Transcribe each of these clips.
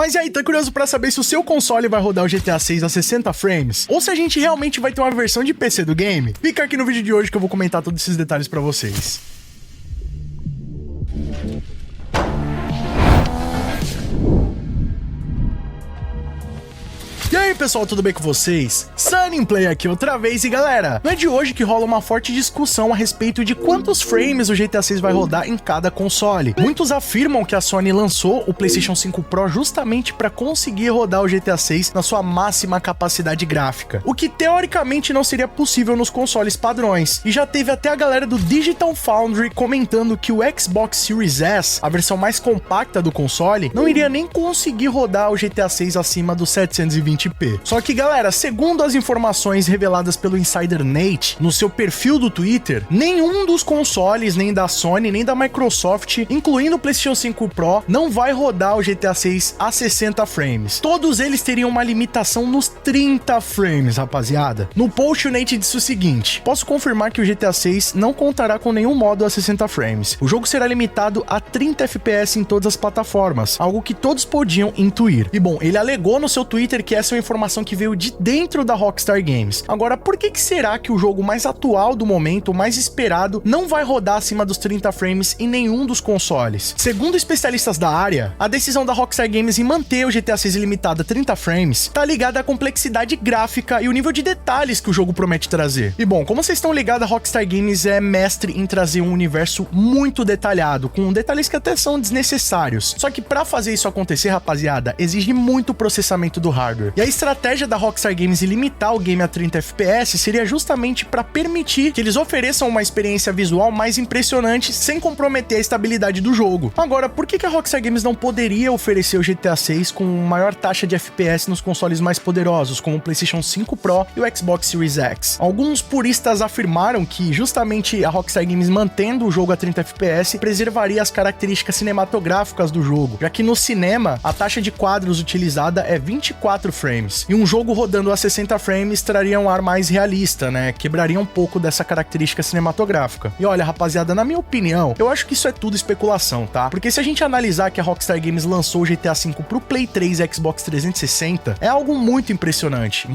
Mas e aí, tá curioso pra saber se o seu console vai rodar o GTA 6 a 60 frames? Ou se a gente realmente vai ter uma versão de PC do game? Fica aqui no vídeo de hoje que eu vou comentar todos esses detalhes pra vocês. E aí pessoal, tudo bem com vocês? Sunnyplay aqui outra vez e galera, não é de hoje que rola uma forte discussão a respeito de quantos frames o GTA 6 vai rodar em cada console. Muitos afirmam que a Sony lançou o PlayStation 5 Pro justamente para conseguir rodar o GTA 6 na sua máxima capacidade gráfica, o que teoricamente não seria possível nos consoles padrões. E já teve até a galera do Digital Foundry comentando que o Xbox Series S, a versão mais compacta do console, não iria nem conseguir rodar o GTA 6 acima dos 720p. Só que galera, segundo as informações reveladas pelo Insider Nate no seu perfil do Twitter, nenhum dos consoles, nem da Sony, nem da Microsoft, incluindo o PlayStation 5 Pro, não vai rodar o GTA 6 a 60 frames. Todos eles teriam uma limitação nos 30 frames, rapaziada. No post o Nate disse o seguinte: posso confirmar que o GTA 6 não contará com nenhum modo a 60 frames. O jogo será limitado a 30 FPS em todas as plataformas, algo que todos podiam intuir. E bom, ele alegou no seu Twitter que essa é uma informação que veio de dentro da Rockstar Games. Agora, por que será que o jogo mais atual do momento, o mais esperado, não vai rodar acima dos 30 frames em nenhum dos consoles? Segundo especialistas da área, a decisão da Rockstar Games em manter o GTA 6 limitado a 30 frames tá ligada à complexidade gráfica e o nível de detalhes que o jogo promete trazer. E bom, como vocês estão ligados, a Rockstar Games é mestre em trazer um universo muito detalhado, com detalhes que até são desnecessários. Só que pra fazer isso acontecer, rapaziada, exige muito processamento do hardware. E a estratégia da Rockstar Games em limitar o game a 30 FPS seria justamente para permitir que eles ofereçam uma experiência visual mais impressionante sem comprometer a estabilidade do jogo. Agora, por que a Rockstar Games não poderia oferecer o GTA 6 com maior taxa de FPS nos consoles mais poderosos, como o PlayStation 5 Pro e o Xbox Series X? Alguns puristas afirmaram que justamente a Rockstar Games mantendo o jogo a 30 FPS preservaria as características cinematográficas do jogo, já que no cinema a taxa de quadros utilizada é 24 frames. E um jogo rodando a 60 frames traria um ar mais realista, né? Quebraria um pouco dessa característica cinematográfica. E olha, rapaziada, na minha opinião, eu acho que isso é tudo especulação, tá? Porque se a gente analisar que a Rockstar Games lançou o GTA V pro Play 3 e Xbox 360, é algo muito impressionante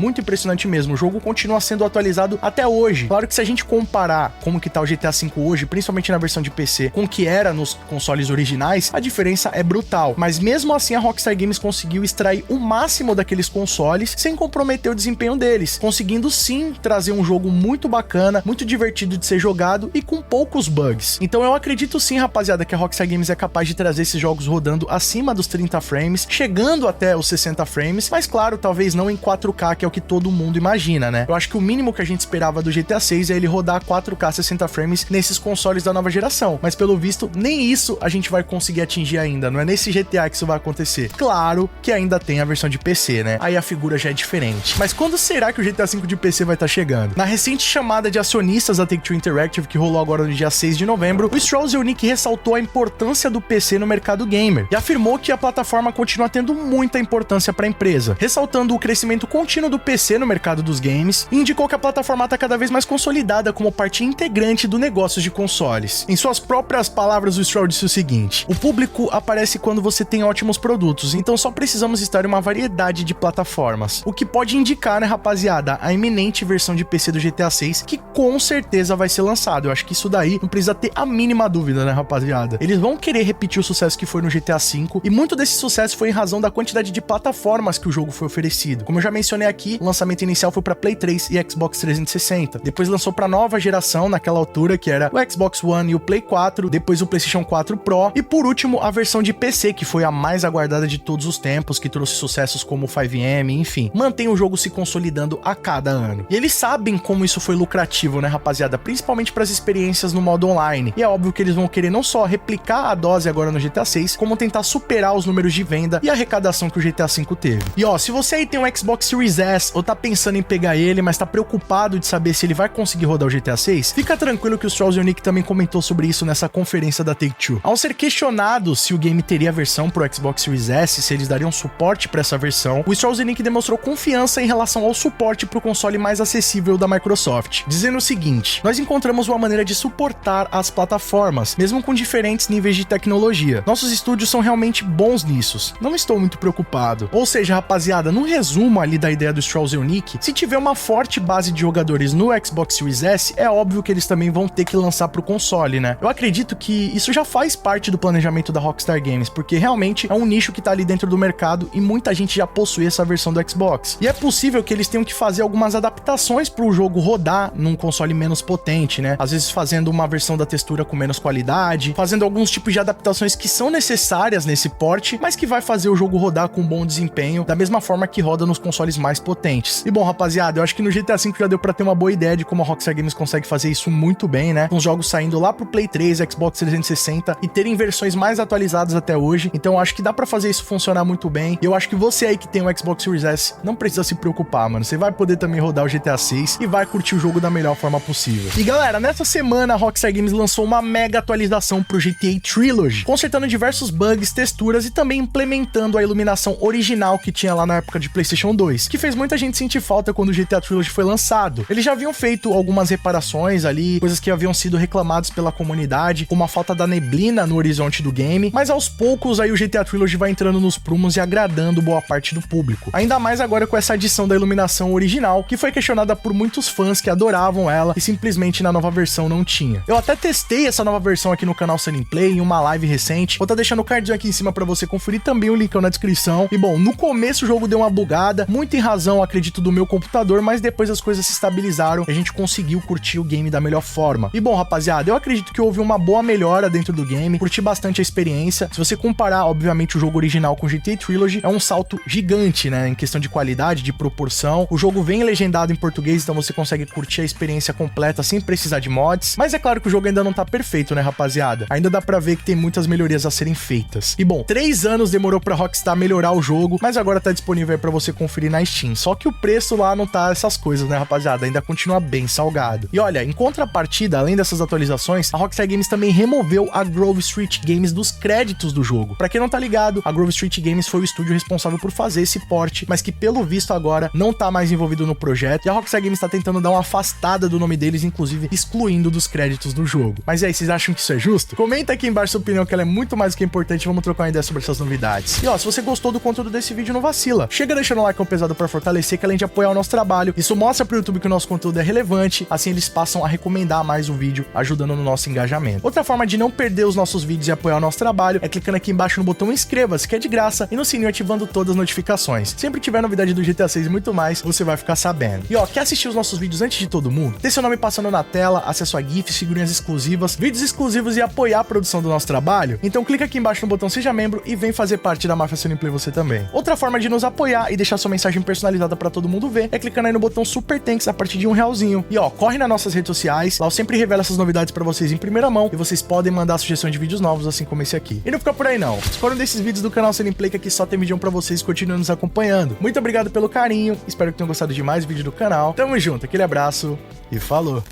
mesmo. O jogo continua sendo atualizado até hoje. Claro que se a gente comparar como que tá o GTA V hoje, principalmente na versão de PC, com o que era nos consoles originais, a diferença é brutal. Mas mesmo assim a Rockstar Games conseguiu extrair o máximo daqueles consoles sem comprometer o desempenho deles, conseguindo sim trazer um jogo muito bacana, muito divertido de ser jogado e com poucos bugs. Então eu acredito sim, rapaziada, que a Rockstar Games é capaz de trazer esses jogos rodando acima dos 30 frames, chegando até os 60 frames, mas claro, talvez não em 4K, que é o que todo mundo imagina, né? Eu acho que o mínimo que a gente esperava do GTA 6 é ele rodar 4K 60 frames nesses consoles da nova geração, mas pelo visto nem isso a gente vai conseguir atingir ainda, não é nesse GTA que isso vai acontecer. Claro que ainda tem a versão de PC, né? Aí a figura já é diferente. Mas quando será que o GTA V de PC vai estar chegando? Na recente chamada de acionistas da Take-Two Interactive, que rolou agora no dia 6 de novembro, o Strauss-Zelnick ressaltou a importância do PC no mercado gamer e afirmou que a plataforma continua tendo muita importância para a empresa, ressaltando o crescimento contínuo do PC no mercado dos games e indicou que a plataforma está cada vez mais consolidada como parte integrante do negócio de consoles. Em suas próprias palavras, o Strauss disse o seguinte: o público aparece quando você tem ótimos produtos, então só precisamos estar em uma variedade de plataformas. O que pode indicar, né, rapaziada, a iminente versão de PC do GTA 6, que com certeza vai ser lançado. Eu acho que isso daí não precisa ter a mínima dúvida, né, rapaziada? Eles vão querer repetir o sucesso que foi no GTA V, e muito desse sucesso foi em razão da quantidade de plataformas que o jogo foi oferecido. Como eu já mencionei aqui, o lançamento inicial foi para Play 3 e Xbox 360. Depois lançou para nova geração, naquela altura, que era o Xbox One e o Play 4, depois o PlayStation 4 Pro, e por último, a versão de PC, que foi a mais aguardada de todos os tempos, que trouxe sucessos como o 5M, enfim, mantém o jogo se consolidando a cada ano. E eles sabem como isso foi lucrativo, né, rapaziada? Principalmente para as experiências no modo online. E é óbvio que eles vão querer não só replicar a dose agora no GTA 6, como tentar superar os números de venda e arrecadação que o GTA 5 teve. E ó, se você aí tem um Xbox Series S ou tá pensando em pegar ele, mas tá preocupado de saber se ele vai conseguir rodar o GTA 6, fica tranquilo que o Strauss-Zelnick também comentou sobre isso nessa conferência da Take-Two. Ao ser questionado se o game teria versão pro Xbox Series S, se eles dariam suporte para essa versão, o Strauss-Zelnick que demonstrou confiança em relação ao suporte para o console mais acessível da Microsoft, dizendo o seguinte: nós encontramos uma maneira de suportar as plataformas, mesmo com diferentes níveis de tecnologia. Nossos estúdios são realmente bons nisso. Não estou muito preocupado. Ou seja, rapaziada, no resumo ali da ideia do Strauss Unique, se tiver uma forte base de jogadores no Xbox Series S, é óbvio que eles também vão ter que lançar pro console, né? Eu acredito que isso já faz parte do planejamento da Rockstar Games, porque realmente é um nicho que tá ali dentro do mercado e muita gente já possui essa versão do Xbox. E é possível que eles tenham que fazer algumas adaptações pro jogo rodar num console menos potente, né? Às vezes fazendo uma versão da textura com menos qualidade, fazendo alguns tipos de adaptações que são necessárias nesse porte, mas que vai fazer o jogo rodar com bom desempenho, da mesma forma que roda nos consoles mais potentes. E bom, rapaziada, eu acho que no GTA V já deu pra ter uma boa ideia de como a Rockstar Games consegue fazer isso muito bem, né? Com os jogos saindo lá pro Play 3, Xbox 360 e terem versões mais atualizadas até hoje. Então eu acho que dá pra fazer isso funcionar muito bem. E eu acho que você aí que tem um Xbox Series S não precisa se preocupar, mano. Você vai poder também rodar o GTA 6 e vai curtir o jogo da melhor forma possível. E galera, nessa semana a Rockstar Games lançou uma mega atualização pro GTA Trilogy, consertando diversos bugs, texturas e também implementando a iluminação original que tinha lá na época de PlayStation 2, que fez muita gente sentir falta quando o GTA Trilogy foi lançado. Eles já haviam feito algumas reparações ali, coisas que haviam sido reclamadas pela comunidade, como a falta da neblina no horizonte do game, mas aos poucos aí o GTA Trilogy vai entrando nos prumos e agradando boa parte do público. Ainda mais agora com essa adição da iluminação original, que foi questionada por muitos fãs que adoravam ela e simplesmente na nova versão não tinha. Eu até testei essa nova versão aqui no canal Sunny Play em uma live recente, vou estar deixando o cardzinho aqui em cima pra você conferir, também o linkão na descrição. E bom, no começo o jogo deu uma bugada, muito em razão, acredito, do meu computador, mas depois as coisas se estabilizaram e a gente conseguiu curtir o game da melhor forma. E bom, rapaziada, eu acredito que houve uma boa melhora dentro do game, curti bastante a experiência. Se você comparar, obviamente, o jogo original com o GTA Trilogy, é um salto gigante, né, em questão de qualidade, de proporção. O jogo vem legendado em português, então você consegue curtir a experiência completa sem precisar de mods, mas é claro que o jogo ainda não tá perfeito, né, rapaziada? Ainda dá pra ver que tem muitas melhorias a serem feitas. E bom, 3 anos demorou pra Rockstar melhorar o jogo, mas agora tá disponível aí pra você conferir na Steam. Só que o preço lá não tá essas coisas, né, rapaziada? Ainda continua bem salgado. E olha, em contrapartida, além dessas atualizações, a Rockstar Games também removeu a Grove Street Games dos créditos do jogo. Pra quem não tá ligado, a Grove Street Games foi o estúdio responsável por fazer esse port, mas que pelo visto agora não tá mais envolvido no projeto, e a Rockstar Games tá tentando dar uma afastada do nome deles, inclusive excluindo dos créditos do jogo. Mas e aí, vocês acham que isso é justo? Comenta aqui embaixo sua opinião, que ela é muito mais do que importante, vamos trocar uma ideia sobre essas novidades. E ó, se você gostou do conteúdo desse vídeo, não vacila. Chega deixando o like pesado pra fortalecer, que além de apoiar o nosso trabalho, isso mostra pro YouTube que o nosso conteúdo é relevante, assim eles passam a recomendar mais o vídeo, ajudando no nosso engajamento. Outra forma de não perder os nossos vídeos e apoiar o nosso trabalho é clicando aqui embaixo no botão inscreva-se, que é de graça, e no sininho ativando todas as notificações. Sempre que tiver novidade do GTA 6 e muito mais, você vai ficar sabendo. E ó, quer assistir os nossos vídeos antes de todo mundo? Ter seu nome passando na tela, acesso a GIFs, figurinhas exclusivas, vídeos exclusivos e apoiar a produção do nosso trabalho? Então clica aqui embaixo no botão seja membro e vem fazer parte da Máfia Sunny Play você também. Outra forma de nos apoiar e deixar sua mensagem personalizada pra todo mundo ver é clicando aí no botão Super Thanks a partir de R$1. E ó, corre nas nossas redes sociais, lá eu sempre revelo essas novidades pra vocês em primeira mão e vocês podem mandar sugestões de vídeos novos, assim como esse aqui. E não fica por aí não, escolham desses vídeos do canal Sunny Play, que aqui só tem vídeo pra vocês, continuem nos acompanhando. Muito obrigado pelo carinho, espero que tenham gostado de mais vídeo do canal. Tamo junto, aquele abraço e falou!